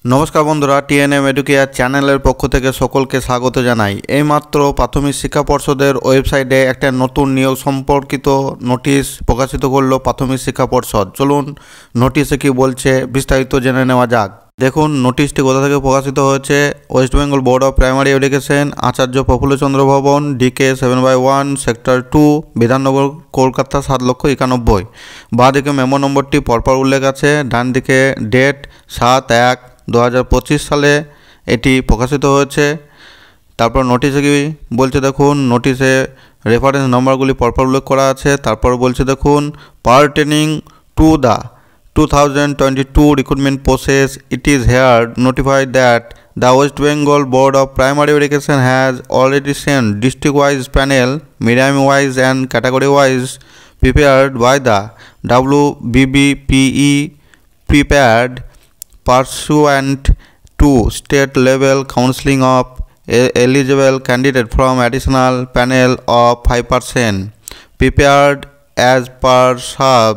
নমস্কার বন্ধুরা, TNM educare চ্যানেলের পক্ষ থেকে সকলকে স্বাগত জানাই। এইমাত্র প্রাথমিক শিক্ষা পর্ষদের ওয়েবসাইটে একটা নতুন নিয়োগ সম্পর্কিত নোটিশ প্রকাশিত করলো প্রাথমিক শিক্ষা পর্ষদ। চলুন নোটিশে কি বলছে বিস্তারিত জেনে নেওয়া যাক। দেখুন নোটিশটি কোথা থেকে প্রকাশিত হয়েছে। West Bengal board of primary education, Acharya Prafullachandra Bhavan, DK 7/1, sector 2, Bidhannagar, Kolkata 7,91,000। বাঁ দিকে মেমো নম্বরটি পরপর উল্লেখ আছে, ডান দিকে ডেট 7/1/2025 সালে এটি প্রকাশিত হয়েছে। তারপর নোটিশে কি বলছে দেখুন, নোটিশে রেফারেন্স নম্বরগুলি পরপর উল্লেখ করা আছে। তারপর বলছে দেখুন, pertaining to the 2022 recruitment process, it is here notified that the West Bengal Board of Primary Education has already sent district-wise panel, medium-wise and category-wise prepared by the WBBPE prepared pursuant to state-level counseling of eligible candidate from additional panel of 5% prepared as per sub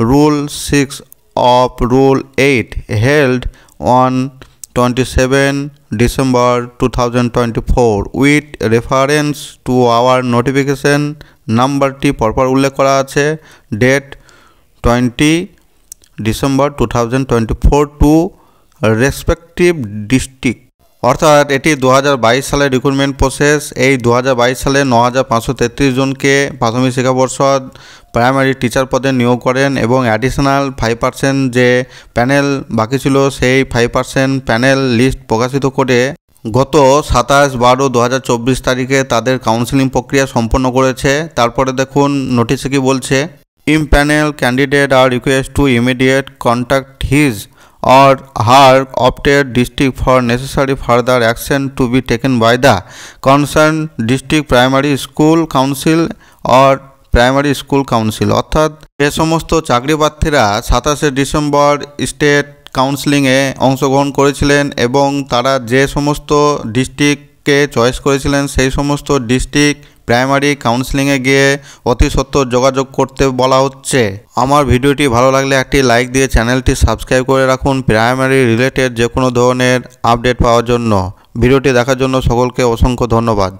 Rule 6 of Rule 8 held on 27 December 2024 with reference to our notification নাম্বারটি পরপর উল্লেখ করা আছে, date 20 December 2024 to respective district. অর্থাৎ এটি 2022 সালের recruitment process. এই 2022 সালে 9,533 জনকে প্রাথমিক শিক্ষা পর্ষদ প্রাইমারি টিচার পদে নিয়োগ করেন এবং অ্যাডিশনাল 5% যে প্যানেল বাকি ছিল সেই 5% প্যানেল লিস্ট প্রকাশিত করে গত 27/12/2024 তারিখে তাদের কাউন্সেলিং প্রক্রিয়া সম্পন্ন করেছে। তারপরে দেখুন নোটিশে কি বলছে, empanel candidate are request to immediate contact his or her opted district for necessary further action to be taken by the concerned district primary school council or primary school council. অর্থাৎ যে সমস্ত চাকরি প্রার্থীরা 27শে December state কাউন্সিলিংয়ে অংশগ্রহণ করেছিলেন এবং তারা যে সমস্ত ডিস্ট্রিক্টকে চয়েস করেছিলেন সেই সমস্ত ডিস্ট্রিক্ট প্রাইমারি কাউন্সিলিংয়ে গিয়ে অতি সত্বর যোগাযোগ করতে বলা হচ্ছে। আমার ভিডিওটি ভালো লাগলে একটি লাইক দিয়ে চ্যানেলটি সাবস্ক্রাইব করে রাখুন প্রাইমারি রিলেটেড যে কোনো ধরনের আপডেট পাওয়ার জন্য। ভিডিওটি দেখার জন্য সকলকে অসংখ্য ধন্যবাদ।